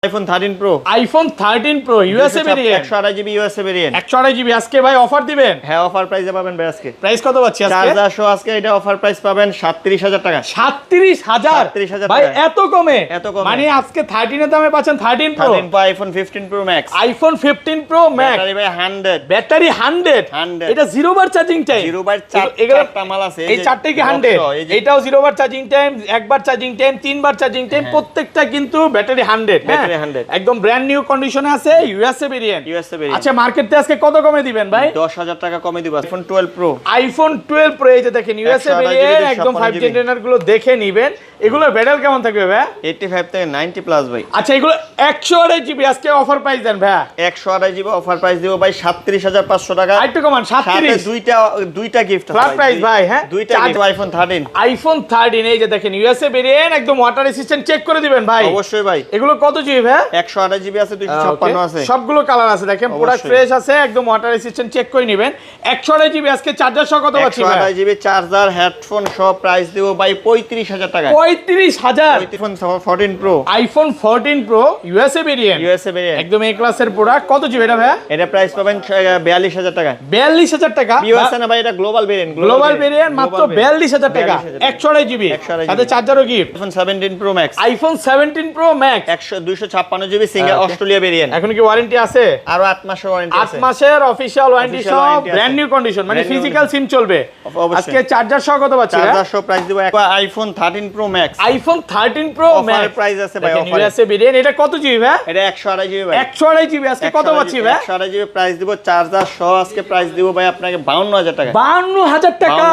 iPhone 13 Pro iPhone 13 Pro USA variant 128 GB USA variant 128 GB আজকে ভাই offer দিবেন? হ্যাঁ অফার প্রাইসে পাবেন ভাই আজকে। প্রাইস কত পাচ্ছি আজকে? চার্জার সহ আজকে এটা অফার প্রাইস পাবেন 37000 টাকা। 37000 ভাই এত কমে? মানে আজকে 13 এর দামে পাচ্ছেন 13 Pro, iPhone 15 Pro Max, iPhone 15 Pro Max battery ভাই 100, ব্যাটারি 100 এটা 0 বার চার্জিং টাইম, 0 বার চারটা মাল আছে এই চারটে কি 100? এটাও 0 বার চার্জিং টাইম, একবার চার্জিং টাইম, 3 বার চার্জিং টাইম, প্রত্যেকটা কিন্তু ব্যাটারি 100, ব্যাটারি 100 একদম ব্র্যান্ড নিউ কন্ডিশনে আছে ইউএসএ ভেরিয়েন্ট। ভেরিয়েন্ট আচ্ছা মার্কেটে আজকে কত কমে দিবেন ভাই? 10000 টাকা কমে দিব। iPhone 12 Pro, iPhone 12 Pro এই যে দেখেন ইউএসএ ভেরিয়েন্ট একদম 5G টেনার গুলো দেখে নেবেন। এগুলোর ব্যাটারি কেমন থাকবে ভাই? 85 থেকে 90 প্লাস ভাই। আচ্ছা এগুলো 128 জিবি আজকে অফার প্রাইস দেন ভাই? 128 জিবি অফার প্রাইস দিব ভাই 37500 টাকা। আরেকটু কমান 37, দুইটা গিফট আছে ফ্ল্যাট প্রাইস ভাই। হ্যাঁ দুইটা গিফট iPhone 13, iPhone 13 এই যে দেখেন ইউএসএ ভেরিয়েন্ট একদম ওয়াটার রেসিস্ট্যান্ট, চেক করে দিবেন ভাই অবশ্যই ভাই। এগুলো কত জিবি ভাই? 128 জিবি আছে, 256 আছে, সবগুলো কালার আছে দেখেন, প্রোডাক্ট ফ্রেশ আছে, একদম ওয়াটার রেসিস্ট্যান্ট, চেক করে নেবেন। 128 জিবি আজকে চার্জার সহ কত পাচ্ছি ভাই? 128 জিবি চার্জার হেডফোন সহ প্রাইস দিব ভাই 35000 টাকা। 35000 iPhone 14 Pro, iPhone 14 Pro USA variant একদম এ ক্লাসের প্রোডাক্ট। কত জিবি এটা ভাই? এটা প্রাইস পাবেন 42000 টাকা। 42000 টাকা ইউএসএ না ভাই, এটা গ্লোবাল ভেরিয়েন্ট। গ্লোবাল ভেরিয়েন্ট মাত্র 42000 টাকা, 128 জিবি সাথে চার্জারও gift. iPhone 17 Pro Max, iPhone 17 Pro Max 256 GB single Australia variant. এখন কি ওয়ারেন্টি আছে? আরো 8 মাসের ওয়ারেন্টি আছে। 8 মাসের অফিশিয়াল ওয়ারেন্টি সহ ব্র্যান্ড নিউ কন্ডিশন, মানে ফিজিক্যাল সিম চলবে। আজকে চার্জার সহ কত পাচ্ছি? চার্জার সহ প্রাইস দিব iPhone 13 Pro Max, iPhone 13 Pro Max price আছে ভাই অফার। ইউএসএ ভেরিয়েন্ট এটা কত জিবি ভাই? এটা 128 জিবি ভাই। 128 জিবি আজকে কত পাচ্ছি ভাই? 128 জিবি প্রাইস দিব, চার্জার সহ আজকে প্রাইস দিব ভাই আপনাকে 52000 টাকা। 52000 টাকা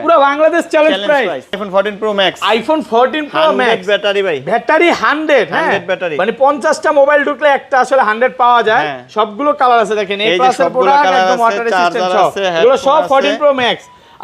পুরো Bangladesh challenge price. iPhone 14 Pro Max, iPhone 14 Pro Max battery ভাই, ব্যাটারি 100 হ্যাঁ ব্যাটারি, মানে 50টা মোবাইল ঢুকলে একটা আসলে 100 পাওয়া যায়। সবগুলো কালার আছে দেখেন, এই ক্লাসের প্রোডাক্ট একদম ওয়াটার রেজিস্ট্যান্ট সহ, এগুলো সব 14 Pro Max।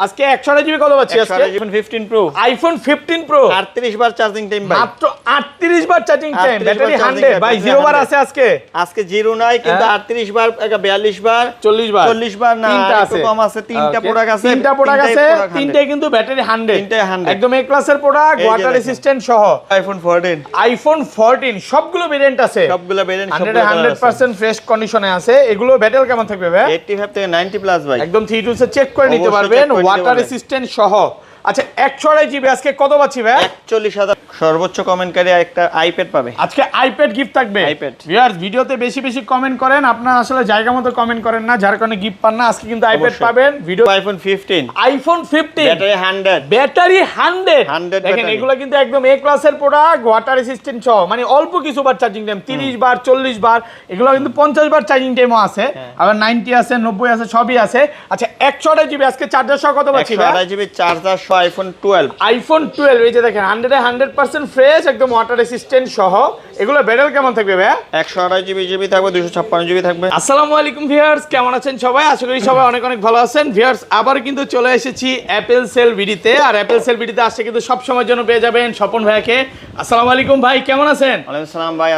আজকে 128 জিবি কত পাচ্ছি আজকে? iPhone 15 Pro, iPhone 15 Pro 38 বার চার্জিং টাইম ভাই, মাত্র 38 বার চার্জিং টাইম, ব্যাটারি 100 ভাই। 0 বার আছে আজকে? আজকে 0 নাই, কিন্তু 38 বার 42 বার 40 বার 40 বার না, তিনটা একটু আছে, কম আছে, তিনটা প্রোডাক্ট আছে, তিনটা প্রোডাক্ট আছে, তিনটাই কিন্তু ব্যাটারি 100, একদম এই ক্লাসের প্রোডাক্ট ওয়াটার রেজিস্ট্যান্ট সহ। iPhone 14, iPhone 14 সবগুলো ভেরিয়েন্ট আছে, সবগুলো ভেরিয়েন্ট 100% ফ্রেশ কন্ডিশনে আছে। এগুলো ব্যাটারি কেমন থাকবে ভাই? 85 থেকে 90 প্লাস ভাই, একদম 3 এ চেক করে নিতে পারবেন, ওয়াটার রেজিস্ট্যান্ট সহ। আচ্ছা 128 জিবি আজকে কত পাচ্ছি ভাই? 41000 সর্বোচ্চ কমেন্টকারী একটা আইপ্যাড পাবে। আজকে আইপ্যাড গিফট থাকবে। ভিউয়ার্স ভিডিওতে বেশি বেশি কমেন্ট করেন, আপনারা আসলে জায়গা মতো কমেন্ট করেন না, যার কারণে গিফট পান না। আজকে কিন্তু আইপ্যাড পাবেন। Video iPhone 15, iPhone 15 battery 100, battery 100 দেখেন, এগুলো কিন্তু একদম এ ক্লাসের প্রোডাক্ট, ওয়াটার রেজিস্ট্যান্ট সহ, মানে অল্প কিছু বার চার্জিং টাইম, 30 বার 40 বার, এগুলো কিন্তু 50 বার চার্জিং টাইমও আছে, আবার 90 আছে, 90 আছে, সবই আছে। আচ্ছা 128 জিবি আজকে চার্জার সহ কত পাচ্ছি ভাই? 128 জিবি চার্জার সহ iPhone 12, iPhone 12 এই যে দেখেন 100% ফ্রেশ, একদম ওয়াটার রেজিস্ট্যান্ট সহ। এগুলো ব্যাটারি কেমন থাকবে ভাই? 128 জিবি থাকবে, 256 জিবি থাকবে। আসসালামু আলাইকুম ভিউয়ার্স, কেমন আছেন সবাই? আশা করি সবাই অনেক অনেক ভালো আছেন। ভিউয়ার্স আবার কিন্তু চলে এসেছি অ্যাপেল সেল ভিডিওতে, আর অ্যাপেল সেল ভিডিওতে আসছে কিন্তু সব সময়ের জন্য পেয়ে যাবেন স্বপন ভাইকে। আসসালামু আলাইকুম ভাই, কেমন আছেন? ওয়ালাইকুম আসসালাম ভাই,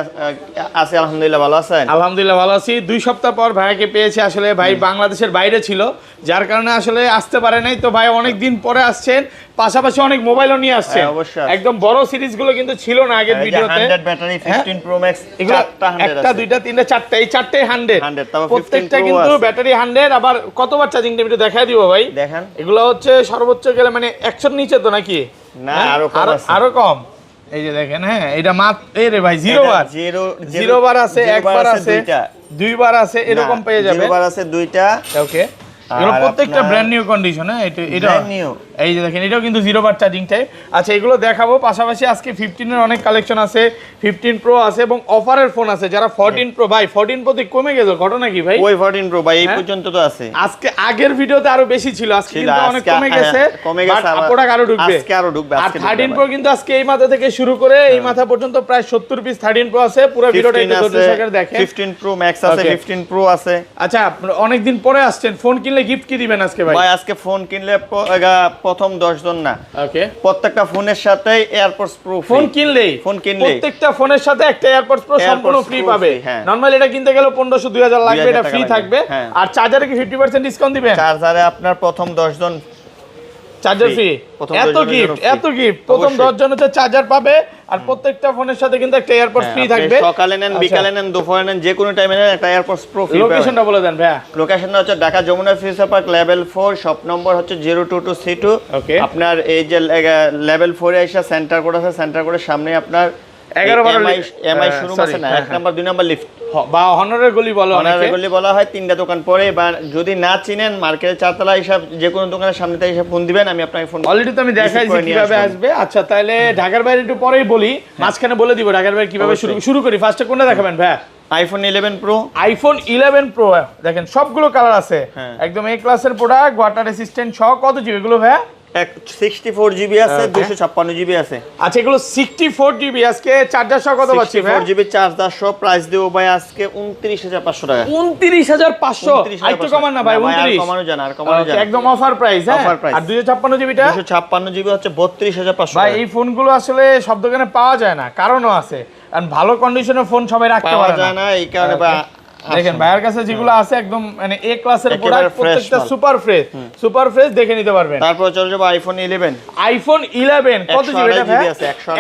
আছি আলহামদুলিল্লাহ, ভালো আছেন? আলহামদুলিল্লাহ ভালো আছি। 2 সপ্তাহ পর ভাইকে পেয়েছি, আসলে ভাই বাংলাদেশের বাইরে ছিল, যার কারণে আসলে আসতে পারে নাই। তো ভাই অনেক দিন পরে আসছেন, পাশাপাশি অনেক মোবাইলও নিয়ে আসছেন। একদম বড় সিরিজগুলো কিন্তু ছিল না আগের ভিডিওতে। 100 ব্যাটারি 15 Pro Max, একটা 2টা 3টা 4টা, এই 4টাই 100, প্রত্যেকটা কিন্তু ব্যাটারি 100। আবার কতবার চার্জিং টাইম একটু দেখায় দিব ভাই। দেখেন এগুলো হচ্ছে সর্বোচ্চ গেলে মানে 100 এর নিচে তো নাকি? না আরো কম আছে, আরো কম। এই যে দেখেন, হ্যাঁ এটা মাত্র এই রে ভাই 0 বার, 0 বার আছে, 1 বার আছে, 2 বার আছে, এরকম পেয়ে যাবে। 0 বার আছে 2টা, ওকে। এগুলো প্রত্যেকটা ব্র্যান্ড নিউ কন্ডিশন। হ্যাঁ এটা এই যে দেখেন, এটাও কিন্তু 0 বার চার্জিং টাইম। আচ্ছা এগুলো দেখাবো, পাশাপাশি আজকে 15 এর অনেক কালেকশন আছে, 15 Pro আছে এবং অফারের ফোন আছে। যারা 14 Pro ভাই 14 Pro তে কমে গেল, ঘটনা কি ভাই? ওই 14 Pro ভাই এই পর্যন্ত তো আছে। আজকে আগের ভিডিওতে আরো বেশি ছিল, আজকে কিন্তু অনেক কমে গেছে, বাট প্রোডাক্ট আরো ঢুকবে, আজকে আরো ঢুকবে। আর 13 Pro কিন্তু আজকে এই মাথা থেকে শুরু করে এই মাথা পর্যন্ত প্রায় 70 পিস 13 Pro আছে। পুরো ভিডিওটা একটু ধৈর্য সহকারে দেখেন। 15 Pro Max আছে, 15 Pro আছে। আচ্ছা অনেক দিন পরে আসছেন, ফোন কিনলে গিফট কি দিবেন আজকে ভাই? ভাই আজকে ফোন কিনলে প্রথম 10 জন না, ওকে, প্রত্যেকটা ফোনের সাথে এয়ারপডস প্রো ফোন কিনলেই প্রত্যেকটা ফোনের সাথে একটা এয়ারপডস প্রো সম্পূর্ণ ফ্রি পাবে। নরমালি এটা কিনতে গেলে 1500 2000 লাগবে, এটা ফ্রি থাকবে। আর চার্জারে কি 50% ডিসকাউন্ট দিবেন? চার্জারে আপনার প্রথম 10 জন চার্জার ফ্রি, এত গিফট প্রথম 10 জন হচ্ছে চার্জার পাবে, আর প্রত্যেকটা ফোনের সাথে কিন্তু একটা এয়ারপডস ফ্রি থাকবে। সকালে নেন, বিকালে নেন, দুপুরে নেন, যে কোনো টাইমে নেন, একটা এয়ারপডস প্রো ফ্রি। লোকেশনটা বলে দেন ভাইয়া। লোকেশনটা হচ্ছে Dhaka Jamuna future park level 4, shop number হচ্ছে 022C2। আপনার এই যে লেভেল 4 এ এসে সেন্টার কোড আছে, সেন্টার কোডের সামনে আপনার 11 এমআই শোরুম আছে না, 1 নাম্বার 2 নাম্বার লিফট বা হনারের গলি বলা হয়, হনারের গলি বলা হয়। 3টা দোকান পরে, বা যদি না চিনেন মার্কেটের 4 তলা হিসাব যে কোনো দোকানের সামনে থেকে ফোন দিবেন, আমি আপনাকে ফোন অলরেডি তো আমি দেখাইছি কিভাবে আসবে। আচ্ছা তাহলে ঢাকার বাইরে একটু পরেই বলি, মাঝখানে বলে দিব ঢাকার বাইরে কিভাবে শুরু করি। ফার্স্টে কোনটা দেখাবেন ভাইয়া? IPhone 11 pro. আইফোন 11 প্রো দেখেন সবগুলো কালার আছে, একদম এ ক্লাসের প্রোডাক্ট, ওয়াটার রেসিস্ট্যান্ট সহ। কত জিবি এগুলো ভাইয়া? 64 জিবি আছে, 256 জিবি আছে। আচ্ছা এগুলো 64 জিবি, আজকে চার্জার সহ কত পাচ্ছি ভাই? 64 জিবি চার্জার সহ প্রাইস দেব ভাই আজকে 29500 টাকা। 29500 আইতো কমান না ভাই? 29 কমানো জানা, আর কমানো জানা, একদম অফার প্রাইস। হ্যাঁ আর 256 জিবিটা? 256 জিবি হচ্ছে 32500 ভাই। এই ফোনগুলো আসলে সব দোকানে পাওয়া যায় না, কারণও আছে, কারণ ভালো কন্ডিশনের ফোন সবাই রাখতে পারে না, এই কারণে বা দেখেন ভাইয়ের কাছে যেগুলো আছে একদম মানে এ ক্লাসের প্রোডাক্ট, প্রত্যেকটা সুপার ফ্রেশ দেখে নিতে পারবেন। তারপর চলে যাব আইফোন 11। আইফোন 11 কত জিবি এটা ভাই?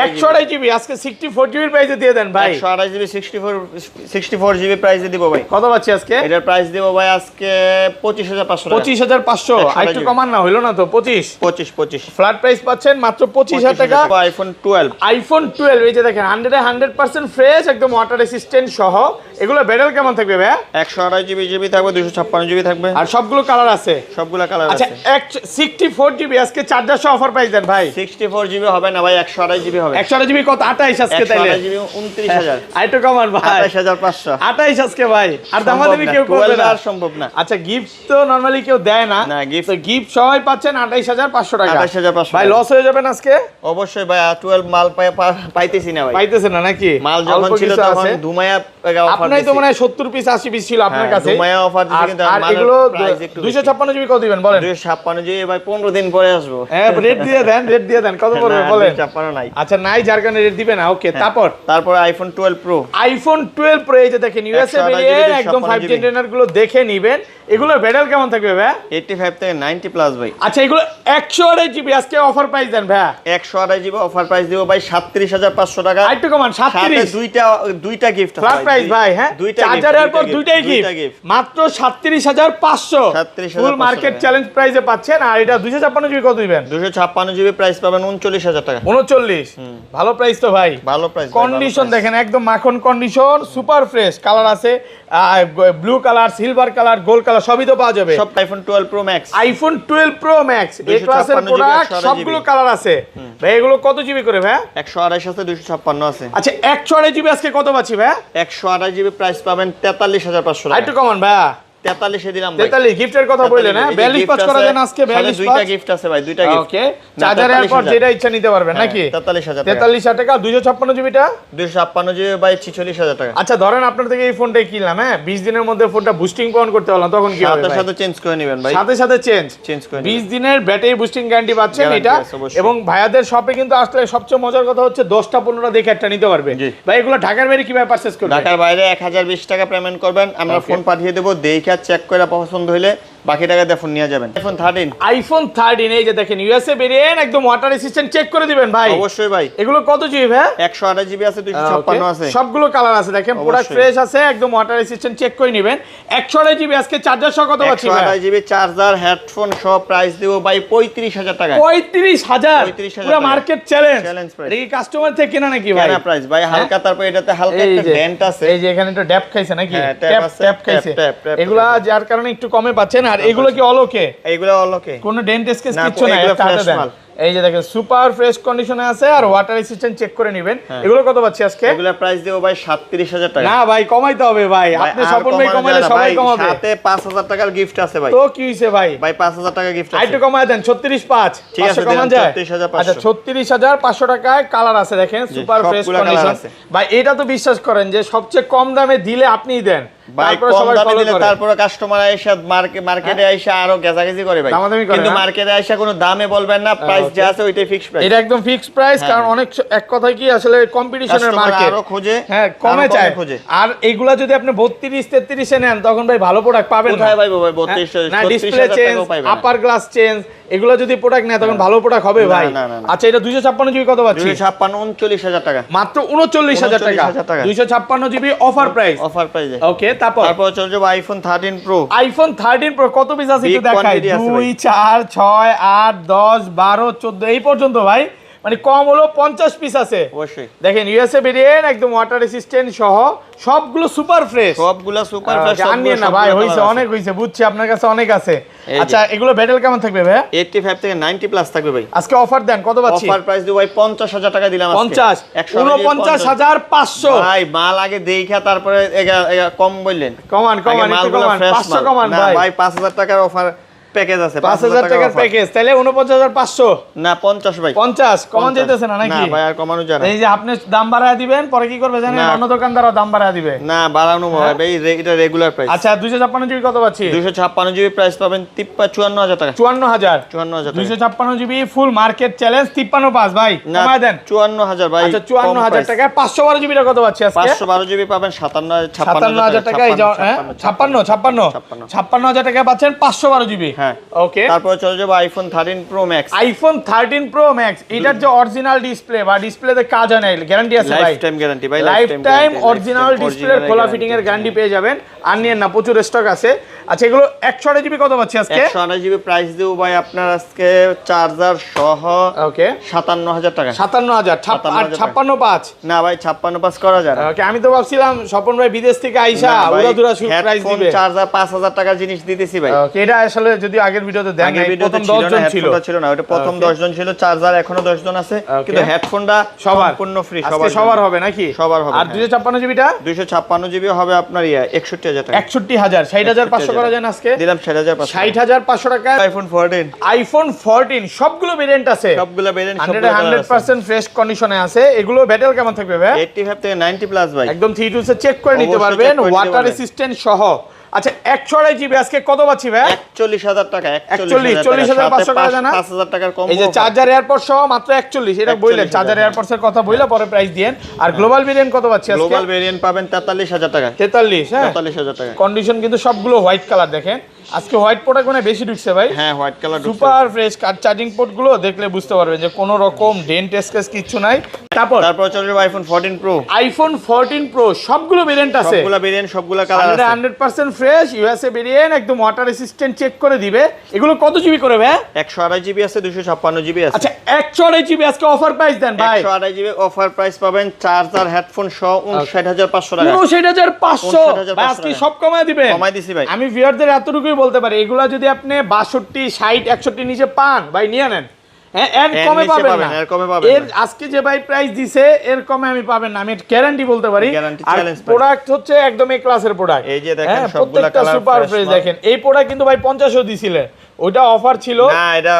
128 জিবি, আজকে 64 জিবির প্রাইসে দিয়ে দেন ভাই। 128 জিবি 64 জিবি প্রাইসে দিব ভাই। কত পাচ্ছি আজকে? এটার প্রাইস দেব ভাই আজকে 25500 টাকা। 25500 একটু কমান না হইলো না তো? 25 ফ্ল্যাট প্রাইস পাচ্ছেন মাত্র 25000 টাকা। আইফোন 12 এই যে দেখেন 100% ফ্রেশ, একদম ওয়াটার রেসিস্ট্যান্ট সহ। এগুলো ব্যাটারি কেমন থাকবে ভাই? 128 জিবি থাকবে, 256 জিবি থাকবে, আর সবগুলো কালার আছে, সবগুলো কালার আছে। আচ্ছা 64 জিবি আজকে চার্জার সহ অফার প্রাইস দেন ভাই। 64 জিবি হবে না ভাই, 128 জিবি হবে। 128 জিবি কত? 28 আজকে তাইলে। 128 জিবি 29000। আইটো কমান ভাই, 28500। 28 আজকে ভাই, আর দামাদামি কেউ করবে না, আর সম্ভব না। আচ্ছা গিফট তো নরমালি কেউ দেয় না, গিফট সবাই পাচ্ছেন 28500 টাকা। 28500 ভাই লস হয়ে যাবেন আজকে? অবশ্যই ভাই, 12 মাল পাইতেছি না ভাই। পাইতেছেন না নাকি? মাল যখন ছিল তখন ধুমায়া অফার আপনাই তো মনে হয় 70 পিস 80 পিস ছিল আপনার কাছে, ধুমায়া অফার দিছে, কিন্তু আর এগুলো 256 জিবি কত দিবেন বলেন? 256 জিবি ভাই 15 দিন পরে আসবো। হ্যাঁ রেট দিয়ে দেন কত পড়বে বলেন? 256 নাই। আচ্ছা নাই, যার কারণে রেট দিবেন না। ওকে তারপর আইফোন 12 প্রো। আইফোন 12 প্রো এই যে দেখেন ইউএসএ ভেরিয়েন্ট, একদম 5 জেনারেশন গুলো দেখে নেবেন। এগুলোর ব্যাটারি কেমন থাকবে ভাই? 85 থেকে 90 প্লাস ভাই। আচ্ছা এগুলো 128 জিবি আজকে অফার প্রাইস দেন ভাই। 128 জিবি অফার প্রাইস দিব ভাই 37500 টাকা। আরেকটু কমান 37। দুইটা গিফট আছে ফ্ল্যাট প্রাইস ভাই। হ্যাঁ চার্জারের পর দুইটাই গিফট, মাত্র 37500 ফুল মার্কেট চ্যালেঞ্জ প্রাইসে পাচ্ছেন। আর এটা 256 জিবি কত দিবেন? 256 জিবি প্রাইস পাবেন 39000 টাকা। 39 ভালো প্রাইস তো ভাই, ভালো প্রাইস। কন্ডিশন দেখেন একদম মাখন কন্ডিশন, সুপার ফ্রেশ। কালার আছে blue colour, silver colour, gold colour সবই তো পাওয়া যাবে। সব iPhone 12 pro max. IPhone 12 pro max A ক্লাসের প্রোডাক্ট, সবগুলো কালার আছে ভাই। এগুলো কত জিবি করে ভাই? 128 আছে, 256 আছে। আচ্ছা 128 জিবি আজকে কত পাচ্ছি ভাই? 128 জিবি প্রাইস পাবেন 43500 টাকা। একটু কমান ভাই, 43 এ দিলাম ভাই। 43 গিফটের কথা বললেন না? 42 পাঁচ করা দেন আজকে। 42 দুইটা গিফট আছে ভাই, দুইটা গিফট। ওকে চার্জারের পর যেটা ইচ্ছা নিতে পারবেন নাকি? 43000 টাকা। 256 জিবিটা 256 জিবি ভাই 46000 টাকা। আচ্ছা ধরেন আপনার থেকে এই ফোনটাই কিনলাম, হ্যাঁ 20 দিনের মধ্যে ফোনটা বুস্টিং অন করতে পারলাম, তখন কি হবে? সাথে চেঞ্জ করে নেবেন ভাই, সাথে চেঞ্জ করে 20 দিনের ব্যাটারি বুস্টিং গ্যারান্টি পাচ্ছেন এটা। এবং ভাইয়াদের শপে কিন্তু আসলে সবচেয়ে মজার কথা হচ্ছে 10টা 15টা দেখে একটা নিতে পারবে ভাই। এগুলো ঢাকার বাইরে কিভাবে পারচেজ করবেন? ঢাকার বাইরে 1020 টাকা পেমেন্ট করবেন, আমরা ফোন পাঠিয়ে দেব, দেখে চেক করে পছন্দ হলে বাকি টাকা দিয়ে ফোন নিয়ে যাবেন। আইফোন 13 এই যে দেখেন ইউএসএ ভেরিয়েন্ট, একদম ওয়াটার রেসিস্ট্যান্ট, চেক করে দিবেন ভাই। অবশ্যই ভাই। এগুলো কত জিবি ভাই? 128 জিবি আছে, 256 আছে, সবগুলো কালার আছে। দেখেন প্রোডাক্ট ফ্রেশ আছে, একদম ওয়াটার রেসিস্ট্যান্ট, চেক করে নেবেন। 128 জিবি আজকে চার্জার সহ কত পাচ্ছি ভাই? 128 জিবি চার্জার হেডফোন সহ প্রাইস দেব ভাই 35000 টাকা। 35000 পুরো মার্কেট চ্যালেঞ্জ। এটা কি কাস্টমার থেকে কেনা নাকি ভাই? কেনা প্রাইস ভাই, হালকা। তারপর এটাতে হালকা একটা ডেন্ট আছে, এই যে এখানে একটা ড্যাপ খাইছে নাকি? ট্যাপ খাইছে, এগুলা যার কারণে একটু কমে পাচ্ছেন। আর এগুলো কি অলোকে? এইগুলো অলোকে, কোনো ডেন্ট স্কেচ কিছু নাই, একটা হাতে দেন। এই যে দেখেন সুপার ফ্রেশ কন্ডিশনে আছে, আর ওয়াটার রেসিস্ট্যান্ট চেক করে নেবেন। এগুলো কত পাচ্ছি আজকে? এগুলো প্রাইস দেব ভাই 37000 টাকা। না ভাই কমাইতে হবে ভাই, আপনি স্বপন ভাই কমাইলে সবাই কমাবে। সাথে 5000 টাকার গিফট আছে ভাই। তো কি হইছে ভাই? 5000 টাকা গিফট আছে। আইটু কমায় দেন 36500। ঠিক আছে, কমান যায়? 36500। আচ্ছা 36500 টাকায় কালার আছে দেখেন, সুপার ফ্রেশ কন্ডিশন ভাই। এটা তো বিশ্বাস করেন যে সবচেয়ে কম দামে দিলে আপনিই দেন, তারপরে সবাই ফলো করে, তারপরে কাস্টমার আইসা মার্কেটে আইসা আরো গেজাগেজি করে ভাই, কিন্তু মার্কেটে আইসা কোনো দামে বলবেন না, প্রাইস যা আছে ওইটাই ফিক্সড প্রাইস, এটা একদম ফিক্সড প্রাইস। কারণ অনেক এক কথায় কি আসলে কম্পিটিশনের মার্কেট, আরো খোঁজে, হ্যাঁ কমে চায়। আর এইগুলা যদি আপনি 32 33 এ নেন তখন ভাই ভালো প্রোডাক্ট পাবেন না। কোথায় পাইবো ভাই 32 না, ডিসপ্লে চেঞ্জ, আপার গ্লাস চেঞ্জ, এগুলো যদি প্রোডাক্ট নেয় তখন ভালো প্রোডাক্ট হবে ভাই। আচ্ছা এটা 256 জিবি কত পাচ্ছি? 256 39000 টাকা, মাত্র 39000 টাকা। 256 জিবি অফার প্রাইস, অফার প্রাইসে। ওকে, তারপর চলে যাবো আইফোন 13 প্রো। আইফোন 13 প্রো কত পিস আছে একটু দেখাই। 2 4 6 8 10 12 14 এই পর্যন্ত ভাই, মানে কম হলো 50 পিস আছে অবশ্যই। দেখেন ইউএসএ ভেরিয়েন্ট, একদম ওয়াটার রেসিস্ট্যান্ট সহ, সবগুলো সুপার ফ্রেশ, সবগুলো সুপার ফ্রেশ। জানিয়ে না ভাই, হইছে অনেক হইছে, বুঝছি আপনার কাছে অনেক আছে। আচ্ছা এগুলো ব্যাটেল কেমন থাকবে ভাই? 85 থেকে 90 প্লাস থাকবে ভাই। আজকে অফার দেন, কত পাচ্ছি? অফার প্রাইস দিব ভাই 50000 টাকা দিলাম আজকে। 50 49500 ভাই মাল আগে দেইখা তারপরে কম বললেন। কমান একটু কমান, 500 কমান ভাই 5000 টাকার অফার প্যাকেজ আছে, 5000 টাকার প্যাকেজ, তাহলে 49500 না 50 ভাই 50 কমান যাইতেছে না নাকি? না ভাই আর কমানো যায় না। এই যে আপনি দাম বাড়ায় দিবেন, পরে কি করবে জানেন? অন্য দোকানদারও দাম বাড়ায় দিবে। না বাড়ানো ভাই, এটা রেগুলার প্রাইস। আচ্ছা 256 জিবি কত পাচ্ছি? 256 জিবি প্রাইস পাবেন 54000 টাকা। 54000 256 জিবি ফুল মার্কেট চ্যালেঞ্জ 535 ভাই, কমায় দেন 54000 ভাই। আচ্ছা 54000 টাকা। 512 জিবিটা কত পাচ্ছি আজকে? 512 জিবি পাবেন 57000 টাকা। এই যে 56000 টাকা পাচ্ছেন 512 জিবি। হ্যাঁ ওকে, তারপর চলে যাবো iPhone 13 pro max. IPhone 13 pro max, এটার যে অরিজিনাল ডিসপ্লে বা ডিসপ্লেতে কাজ হয় না, গ্যারান্টি আছে ভাই, লাইফ টাইম গ্যারান্টি ভাই, লাইফ টাইম অরিজিনাল ডিসপ্লের খোলা ফিটিং এর গ্যারান্টি পেয়ে যাবেন। আর নিয়েন না, প্রচুর স্টক আছে। আচ্ছা এগুলো 128 জিবি কত পাচ্ছি আজকে? 128 জিবি প্রাইস দেব ভাই আপনার আজকে চার্জার সহ। ওকে 57000 টাকা। 57000 565 না ভাই 56 করা যায় না। ওকে, আমি তো ভাবছিলাম স্বপন ভাই বিদেশ থেকে আইসা উড়াধুরা প্রাইস দিবে। চার্জার 5000 টাকার জিনিস দিতেছি ভাই। ওকে, এটা আসলে যদি আগের ভিডিওতে দেন, প্রথম 10 জন ছিল না, ওটা প্রথম 10 জন ছিল, চার্জার এখনো 10 জন আছে, কিন্তু হেডফোনটা সম্পূর্ণ ফ্রি, সবার হবে নাকি? সবার হবে। আর 256 জিবিটা? 256 জিবি হবে আপনার 61000 টাকা। 61000 60500 করা যায় না আজকে? দিলাম 60500। 60500 টাকা আইফোন 14। আইফোন 14 সবগুলো ভেরিয়েন্ট আছে, সবগুলো ভেরিয়েন্ট 100% ফ্রেশ কন্ডিশনে আছে। এগুলো ব্যাটেল কেমন থাকবে ভাই? 85 থেকে 90 প্লাস ভাই, একদম 3 সে চেক করে নিতে পারবেন, ওয়াটার রেসিস্ট্যান্ট সহ। আচ্ছা 128 জিবি আজকে কত পাচ্ছি ভাই? 41000 টাকা। 40500 টাকা জানা, 5000 টাকার কম। এই যে চার্জার এয়ারপড সহ মাত্র 41, এটা বললেন চার্জার এয়ারপডস এর কথা বইলা পরে প্রাইস দেন। আর গ্লোবাল ভেরিয়েন্ট কত পাচ্ছি আজকে? গ্লোবাল ভেরিয়েন্ট পাবেন 43000 টাকা। 43, হ্যাঁ 43000 টাকা। কন্ডিশন কিন্তু সবগুলো হোয়াইট কালার দেখেন। আজকে হোয়াইট প্রোডাক্ট মানে বেশি ঢুকছে ভাই। হ্যাঁ হোয়াইট কালার ঢুকছে, সুপার ফ্রেশ। কার চার্জিং পোর্ট গুলো দেখলে বুঝতে পারবেন যে কোনো রকম ডেন্ট স্ক্র্যাচ কিছু নাই। তারপর চলে যাবে আইফোন 14 প্রো। আইফোন 14 প্রো সবগুলো ভেরিয়েন্ট আছে, সবগুলো ভেরিয়েন্ট, সবগুলো কালার আছে, 100% ফ্রেশ ইউএসএ ভেরিয়েন্ট, একদম ওয়াটার রেসিস্ট্যান্ট চেক করে দিবে। এগুলো কত জিবি করে ভাই? 128 জিবি আছে, 256 জিবি আছে। আচ্ছা 128 জিবি আজকে অফার প্রাইস দেন ভাই। 128 জিবি অফার প্রাইস পাবেন, চার্জার হেডফোন সহ 59500 টাকা। 59500 ভাই, আজকে সব কমায় দিবেন। কমাই দিছি ভাই। আমি ভিউয়ারদের এতটুকুই বলতে পারি, এগুলা যদি আপনি 62 60 61 নিচে পান ভাই নিয়ে নেন। হ্যাঁ এর কমে পাবেন না, এর আজকে যে ভাই প্রাইস দিছে এর কমে আমি পাবেন না, আমি গ্যারান্টি বলতে পারি। আর প্রোডাক্ট হচ্ছে একদম এই ক্লাসের প্রোডাক্ট। এই যে দেখেন সবগুলা কালার সুপার ফ্রেশ। দেখেন এই প্রোডাক্ট কিন্তু ভাই 50ও দিছিলেন, ওইটা অফার ছিল না, এটা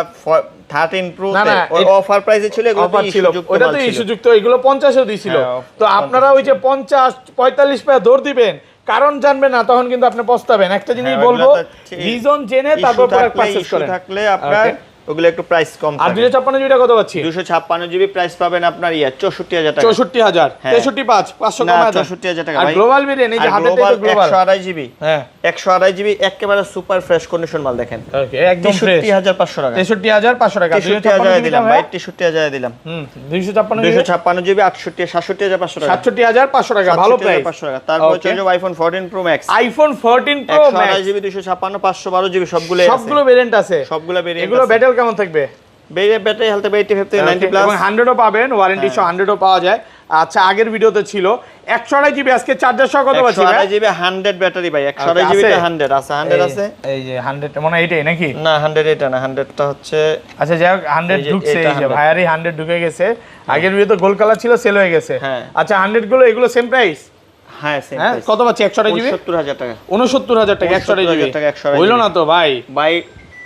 13 প্রো তে অফার প্রাইসে ছিল, এগুলো অফার ছিল, ওটা তো ইস্যুযুক্ত, এগুলো 50ও দিছিল। তো আপনারা ওই যে 50 45 টাকা দর দিবেন, কারণ জানবে না, তখন কিন্তু আপনি পস্তাবেন। একটা জিনিস বলবো, রিজন জেনে তারপর প্রোডাক্ট পারচেজ করেন। থাকলে আপনার ওগুলো একটু প্রাইস কম থাকে। আর 256 জিবিটা কত পাচ্ছি? 256 জিবি প্রাইস পাবেন আপনার 64000 টাকা। 64000 635 500 কমায় দেন। 64000 টাকা ভাই। আর গ্লোবাল ভেরিয়েন্ট এই যে হাতে থেকে গ্লোবাল 128 জিবি। হ্যাঁ 128 জিবি একেবারে সুপার ফ্রেশ কন্ডিশন মাল দেখেন। ওকে একদম ফ্রেশ। 63500 টাকা। 63500 টাকা। 63000 দিলাম ভাই, 63000 দিলাম। 256 জিবি 67500 টাকা। 67500 টাকা, ভালো প্রাইস। 500 টাকা। তারপর চলে যাবে iPhone 14 pro max. IPhone 14 pro max 128 GB 256 512 GB সবগুলো আছে, সবগুলো ভেরিয়েন্ট আছে, সবগুলো ভেরিয়েন্ট। এগুলো ব্যাটারি কেমন থাকবে? ব্যাটারি হেলথ 85 থেকে 90 প্লাস, এবং 100ও পাবেন, ওয়ারেন্টি সহ 100ও পাওয়া যায়। আচ্ছা আগের ভিডিওতে ছিল 128 জিবি, আজকে চার্জার সহ কত পাচ্ছি? 128 জিবি 100 ব্যাটারি ভাই। 128 জিবি তে 100 আছে, 100 আছে। এই যে 100 মনে এইটাই নাকি? না 100 এটা না, 100টা হচ্ছে। আচ্ছা যাই হোক 100 ঢুকছে, এই যে ভাইয়ারই 100 ঢুকে গেছে। আগের ভিডিওতে গোল কালার ছিল, সেল হয়ে গেছে। আচ্ছা 100 গুলো এগুলো সেম প্রাইস? হ্যাঁ সেম প্রাইস। কত পাচ্ছি 128 জিবি? 69000 টাকা। 69000 টাকা 128 জিবি। টাকা 128 হইলো না তো ভাই? ভাই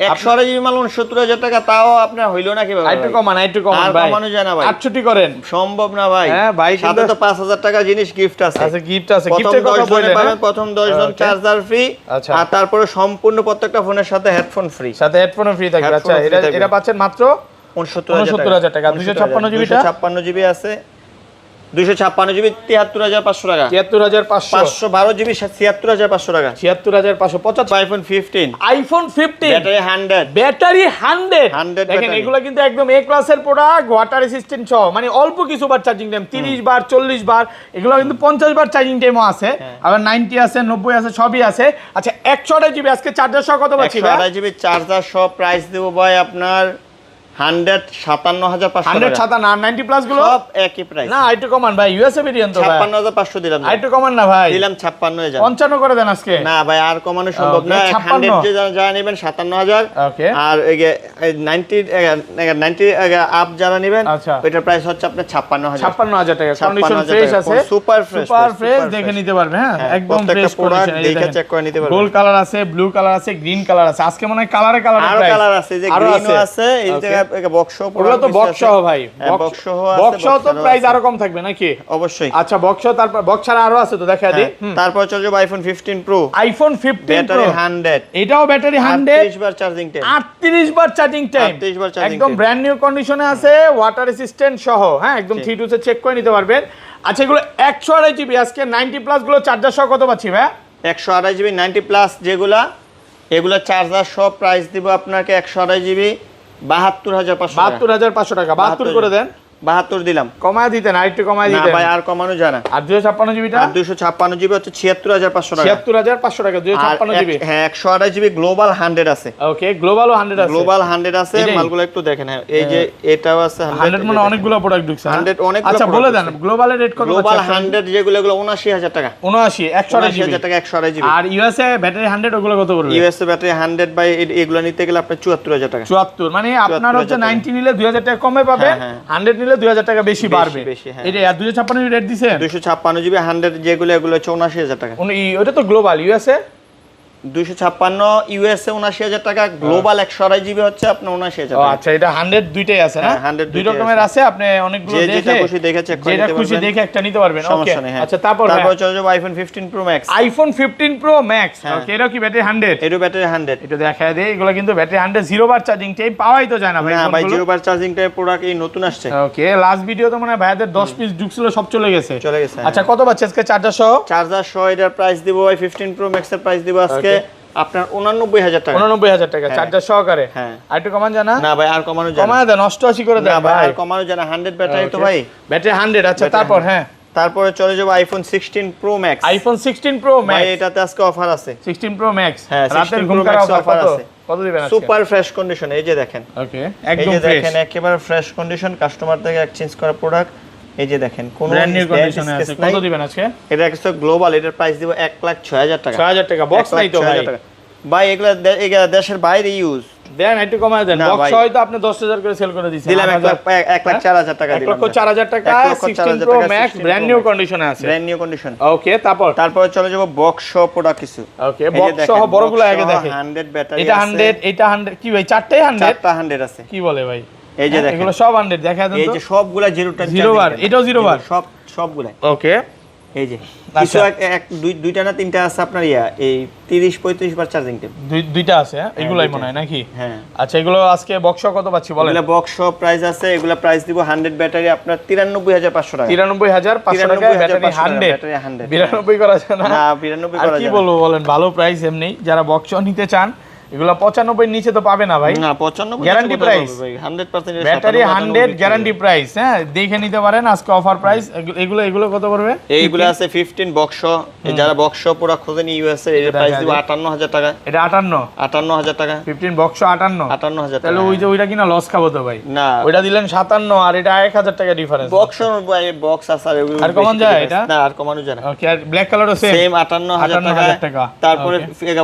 128 জিবি মাল 69000 টাকা, তাও আপনার হইলো না কিভাবে? একটু কমান আর ভাই, কমানো যায় না ভাই, 68 করেন, সম্ভব না ভাই। হ্যাঁ ভাই, সাথে তো 5000 টাকা জিনিস গিফট আছে। আচ্ছা গিফট আছে, গিফটের কথা বলেন। প্রথম 10 জন চার্জার ফ্রি, আচ্ছা, আর তারপরে সম্পূর্ণ প্রত্যেকটা ফোনের সাথে হেডফোন ফ্রি, সাথে হেডফোনও ফ্রি থাকবে। আচ্ছা এটা পাচ্ছেন মাত্র 69000 টাকা। 256 জিবি, 256 জিবি আছে, 256 জিবি 73500 টাকা, 73500, 512 জিবি 76500 টাকা, 76575। আইফোন 15, আইফোন 15 ব্যাটারি 100 দেখেন এগুলো কিন্তু একদম এ ক্লাসের প্রোডাক্ট, ওয়াটার রেসিস্ট্যান্ট সহ, মানে অল্প কিছু বার চার্জিং টাইম, 30 বার 40 বার, এগুলো কিন্তু 50 বার চার্জিং টাইমও আছে, আবার 90 আছে 90 আছে সবই আছে। আচ্ছা 128 জিবি আজকে চার্জার সহ কত পাচ্ছি ভাই? 128 জিবি চার্জার সহ প্রাইস দেব ভাই আপনার 157500 টাকা। 157 আর 90 প্লাস গুলো সব একই প্রাইস। না একটু কমান ভাই, ইউএসএ ভেরিয়েন্ট তো ভাই 56500 দিলাম। একটু কমান না ভাই, দিলাম 56000, 55 করে দেন আজকে। না ভাই আর কমানো সম্ভব না। 100 যে যারা নেবেন 57000, ওকে, আর এই যে 90 আপ যারা নেবেন ওইটার প্রাইস হচ্ছে আপনার 56000 টাকা। কন্ডিশন ফ্রেশ আছে, সুপার ফ্রেশ, দেখে নিতে পারবেন। হ্যাঁ একদম ফ্রেশ প্রোডাক্ট, দেখে চেক করে নিতে পারবেন। গোল্ড কালার আছে, ব্লু কালার আছে, গ্রিন কালার আছে। আজকে মনে হয় কালারে আরো কালার আছে, যে গ্রিনও আছে, এই যে বক্স সহ পুরো তো বক্স সহ ভাই, বক্স সহ তো প্রাইস আরো কম থাকবে নাকি? অবশ্যই। আচ্ছা বক্স সহ, তারপর বক্স ছাড়া আরো আছে তো দেখা দিই। তারপর চলে যাবে iPhone 15 pro, iPhone 15 pro battery 100, এটাও ব্যাটারি 100, 38 বার চার্জিং টাইম, 38 বার চার্জিং টাইম, একদম ব্র্যান্ড নিউ কন্ডিশনে আছে, ওয়াটার রেসিস্ট্যান্ট সহ। হ্যাঁ একদম 3 চেক করে নিতে পারবেন। আচ্ছা এগুলো 128 জিবি আজকে 90 প্লাস গুলো চার্জার সহ কত পাচ্ছি ভাই? 128 জিবি 90 প্লাস যেগুলা, এগুলা চার্জার সহ প্রাইস দিব আপনাকে 128 জিবি 72500 টাকা। 72 করে দেন, 72 দিলাম। কমায় দিতেন, আরেকটু কমায় না দিতেন ভাই আর কমানো যায় না। আর 256 জিবিটা? আর 256 জিবি হচ্ছে 76500 টাকা। 76500 টাকা 256 জিবি। হ্যাঁ 128 জিবি গ্লোবাল 100 আছে। ওকে গ্লোবালও 100 আছে, গ্লোবাল 100 আছে। মালগুলো একটু দেখেন। হ্যাঁ এই যে এটাও আছে 100, মানে অনেকগুলো প্রোডাক্ট ঢুকছে 100 অনেকগুলো। আচ্ছা বলে দেন গ্লোবালের রেট কত? গ্লোবাল 100 যেগুলো, এগুলো 79000 টাকা। 128 টাকা 128 জিবি। আর ইউএসএ ব্যাটারি 100 ওগুলো কত পড়বে? ইউএসএ ব্যাটারি 100 বাই এগুলো নিতে গেলে আপনার 74000 টাকা। 74, মানে আপনার হচ্ছে 90 নিলে 2000 টাকা কমে পাবেন, 100 নিলে 2000 টাকা বেশি বাড়বে। এটা 256 রেট দিছেন? 256 জিবি 100 যেগুলো, এগুলো হচ্ছে 79000 টাকা। ওটা তো গ্লোবাল, ইউএসএ 256 ইউএসএ 79000 টাকা, গ্লোবাল 128 জিবি হচ্ছে আপনার 79000 টাকা। আচ্ছা এটা 100 দুইটাই আছে না? 100 দুই রকমের আছে, আপনি অনেকগুলো দেখে যেটা খুশি দেখে চেক করে নিতে পারবেন, যেটা খুশি দেখে একটা নিতে পারবেন। ওকে আচ্ছা তারপর চলে যাব iPhone 15 pro max. IPhone 15 pro max, okay এটা কি ব্যাটারি 100? এর ব্যাটারি 100। এটা দেখায় দেই, এগুলো কিন্তু ব্যাটারি 100, 0 বার চার্জিং টাইম পাওয়াই তো যায় না ভাই। না ভাই 0 বার চার্জিং টাইম প্রোডাক্ট এই নতুন আসছে। ওকে লাস্ট ভিডিও তো মনে হয় ভাইদের 10 পিস ঢুকছিল, সব চলে গেছে। আচ্ছা হ্যাঁ। কত পাচ্ছে আজকে চার্জার সহ? চার্জার সহ এটার প্রাইস দিব ভাই 15 প্রো ম্যাক্স এর প্রাইস দিব আজকে আপনার 89000 টাকা। 89000 টাকা চার্জার সহকারে। হ্যাঁ আর একটু কমান জানা? না ভাই আর কমানো যায় না। কমায় দেন, 88 করে দেন ভাই। আর কমানো যায় না, 100 ব্যাটারি তো ভাই। ব্যাটারি 100। আচ্ছা তারপর হ্যাঁ তারপরে চলে যাব iPhone 16 pro max. IPhone 16 pro max, ভাই এটাতে আজকে অফার আছে। 16 প্রো ম্যাক্স, হ্যাঁ রাতের 16 ঘুম প্রো কারা ম্যাক্স অফার আছে। কত দিবেন আজকে? সুপার ফ্রেশ কন্ডিশন, এই যে দেখেন। ওকে এই একদম যে ফ্রেশ, দেখেন একেবারে ফ্রেশ কন্ডিশন, কাস্টমার থেকে এক্সচেঞ্জ করা প্রোডাক্ট। এই যে দেখেন কোন ব্র্যান্ড নিউ কন্ডিশনে আছে। কত দিবেন আজকে? এটা একটা গ্লোবাল, এটার প্রাইস দিব 1,06,000 টাকা। 6000 টাকা বক্স নাই তো ভাই? ভাই এগুলা দেশের বাইরে ইউজ দেন, একটু কমায় দেন। বক্স হয়তো আপনি 10000 করে সেল করে দিয়েছেন। দিলাম 1,04,000 টাকা দিলাম। 1,04,000 টাকা 16 প্রো ম্যাক্স ব্র্যান্ড নিউ কন্ডিশনে আছে। Brand new condition. ওকে তারপর চলে যাব বক্স সহ প্রোডাক্ট কিছু। ওকে বক্স সহ বড়গুলো আগে দেখেন। 100 ব্যাটারি এটা 100, এটা 100 কি ভাই? চারটাই 100? চারটা 100 আছে। কি বলে ভাই? এই যে দেখেন এগুলো সব 100 দেখা দেন তো। এই যে সবগুলা 0 বার, এটাও 0 বার, সবগুলা। ওকে এই যে কিছু দুইটা না তিনটা আছে আপনার এই 30-35 বার চার্জিং টাইম। দুইটা আছে এগুলাই মনে হয় নাকি? হ্যাঁ আচ্ছা এগুলো আজকে বক্স কত পাচ্ছি বলেন? এগুলা বক্স প্রাইস আছে, এগুলা প্রাইস দিব 100 ব্যাটারি আপনার 93500 টাকা। 93500 টাকা ব্যাটারি 100। 92 করা যায় না? না 92 করা যায় না। আর কি বলবো বলেন, ভালো প্রাইস এমনি। যারা বক্স নিতে চান এগুলো 95 এর নিচে তো পাবে না ভাই। না 95 guarantee price 100% battery 100 guarantee price. হ্যাঁ দেখে নিতে পারেন আজকে অফার প্রাইস। এগুলো কত পড়বে? এইগুলো আছে 15 বক্স। যারা বক্স পুরো খোঁজেন ইউএসএ এর প্রাইস দিব 58000 টাকা। এটা 58000 টাকা। 15 বক্স 58000 টাকা। তাহলে ওইটা কিনা লস খাবো তো ভাই। না ওইটা দিলেন 57 আর এটা 1000 টাকা ডিফারেন্স। বক্স আছে আর কমান যায় এটা? না আর কমানো যায় না। ওকে আর ব্ল্যাক কালারও সেম 58000 টাকা। তারপরে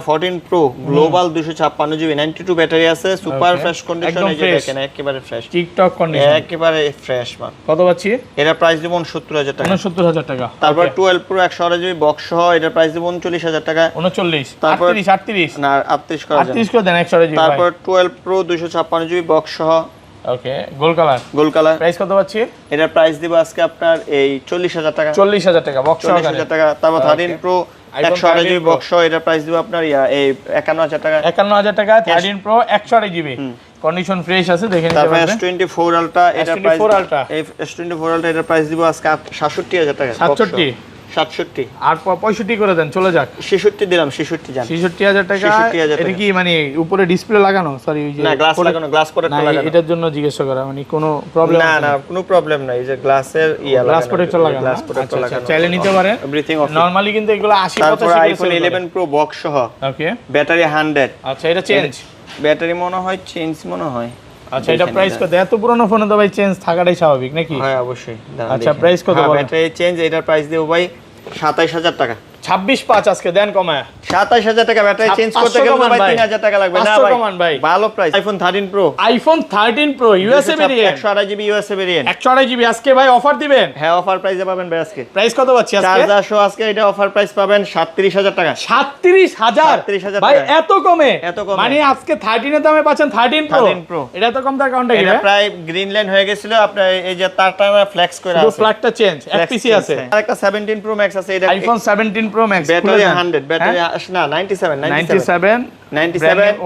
14 প্রো গ্লোবাল 256 256 জিবি 92 ব্যাটারি আছে, সুপার ফ্রেশ কন্ডিশন, এই যে দেখেন একেবারে ফ্রেশ, টিকটক কন্ডিশন, একেবারে ফ্রেশ মাল। কত পাচ্ছি? এর প্রাইস দিব 69000 টাকা। 69000 টাকা। তারপর 12 প্রো 128 জিবি বক্স সহ এটার প্রাইস দিব 39000 টাকা। 39, তারপর 38 না 38 করা যায়, 38 করে দেন 128 জিবি। তারপর 12 প্রো 256 জিবি বক্স সহ, okay, gold colour, gold colour. Price কত পাচ্ছি? এটার প্রাইস দিব আজকে আপনার এই 40000 টাকা। 40000 টাকা বক্স সহ, 40000 টাকা। তারপর 13 প্রো 128 জিবি বক্স সহ এটার প্রাইস দিব আপনার এই 51000 টাকা। 51000 টাকা 13 প্রো 128 জিবি, কন্ডিশন ফ্রেশ আছে, দেখে নিতে পারবেন। তারপর S24 আলট্রা এটার প্রাইস S24 আলট্রা, এই S24 আলট্রা এটার প্রাইস দিব আজকে 67000 টাকা। 67 আর 65 করে দেন, চলে যাক। 66 দিলাম, 66 জান, 66000 টাকা। 66,000 এটা কি মানে উপরে ডিসপ্লে লাগানো? সরি, ওই যে না গ্লাস লাগানো, গ্লাস প্রোটেক্টর লাগানো। এটার জন্য জিজ্ঞাসা করা, মানে কোনো প্রবলেম? না না কোনো প্রবলেম নাই, এই যে গ্লাসের লাগানো, গ্লাস প্রোটেক্টর লাগানো, গ্লাস প্রোটেক্টর লাগানো, চাইলে নিতে পারেন। Everything of. নরমালি কিন্তু এগুলো 80 তারপর 85 আইফোন 11 প্রো বক্স সহ, ওকে, ব্যাটারি 100। আচ্ছা, এটা চেঞ্জ, ব্যাটারি মনে হয় চেঞ্জ মনে হয়। আচ্ছা, এটা প্রাইস কত? এত পুরনো ফোনে তো ভাই চেঞ্জ থাকাটাই স্বাভাবিক নাকি? হ্যাঁ অবশ্যই। আচ্ছা, প্রাইস কত বলেন? ব্যাটারি চেঞ্জ এটার প্রাইস দেব ভাই 27000 টাকা। 26.5 আজকে দেন কমায়। 27000 টাকা ব্যাটারি চেঞ্জ করতে গেলে ভাই 3000 টাকা লাগবে না ভাই, ভালো price. IPhone 13 pro, iPhone 13 pro USA variant, 128 GB USA variant, 128 GB. আজকে ভাই অফার দিবেন? হ্যাঁ অফার প্রাইসে পাবেন ভাই আজকে। প্রাইস কত পাচ্ছি আজকে? চার্জার সহ আজকে এটা অফার প্রাইস পাবেন 37000 টাকা। 37000 ভাই, এত কমে? মানে আজকে 13 এর দামে পাচ্ছেন 13 প্রো। এটা তো কম তার কারণটা কি? এটা প্রায় গ্রিন লাইন হয়ে গিয়েছিল, আপনার এই যে তারটা ফ্লেক্স করে আছে, ফ্ল্যাগটা চেঞ্জ, এফপিসি আছে। আরেকটা 17 প্রো ম্যাক্স আছে, এটা iPhone 17 pro max, battery 100, battery না 97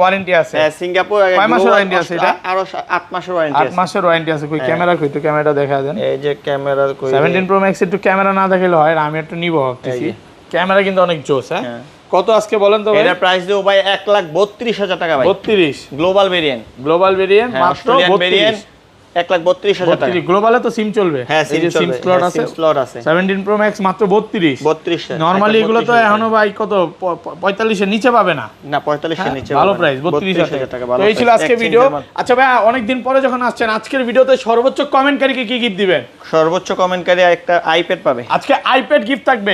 ওয়ারেন্টি আছে। সিঙ্গাপুর কয় মাসের ওয়ারেন্টি আছে এটা? আরো 8 মাসের ওয়ারেন্টি আছে। 8 মাসের ওয়ারেন্টি আছে। কই ক্যামেরা, কই তো ক্যামেরাটা দেখা দেন। এই যে ক্যামেরা কই 17 প্রো ম্যাক্স একটু ক্যামেরা না দেখাইলে হয়, আমি একটু নিব ভাবতেছি। ক্যামেরা কিন্তু অনেক জোস। হ্যাঁ, কত আজকে বলেন তো ভাই? এটার প্রাইস দেব ভাই 1,32,000 টাকা ভাই। 32 গ্লোবাল ভেরিয়েন্ট, মাত্র 32 1,32,000 টাকা। গ্লোবালে তো সিম চলবে। হ্যাঁ সিম স্লট আছে। 17 প্রো ম্যাক্স মাত্র 32। নরমালি এগুলো তো এখনো ভাই কত 45 এর নিচে পাবে না। না 45 এর নিচে ভালো প্রাইস, 32000 টাকা। ভালো। তো এই ছিল আজকে ভিডিও। আচ্ছা ভাই, অনেক দিন পরে যখন আসছেন, আজকের ভিডিওতে সর্বোচ্চ কমেন্টকারীকে কি গিফট দিবেন? সর্বোচ্চ কমেন্টকারী একটা আইপ্যাড পাবে। আজকে আইপ্যাড গিফট থাকবে।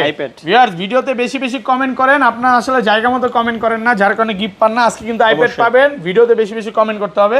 ভিউয়ার্স, ভিডিওতে বেশি বেশি কমেন্ট করেন, আপনারা আসলে জায়গা মতো কমেন্ট করেন না, যার কারণে গিফট পান না। আজকে কিন্তু আইপ্যাড পাবেন। ভিডিওতে বেশি বেশি কমেন্ট করতে হবে।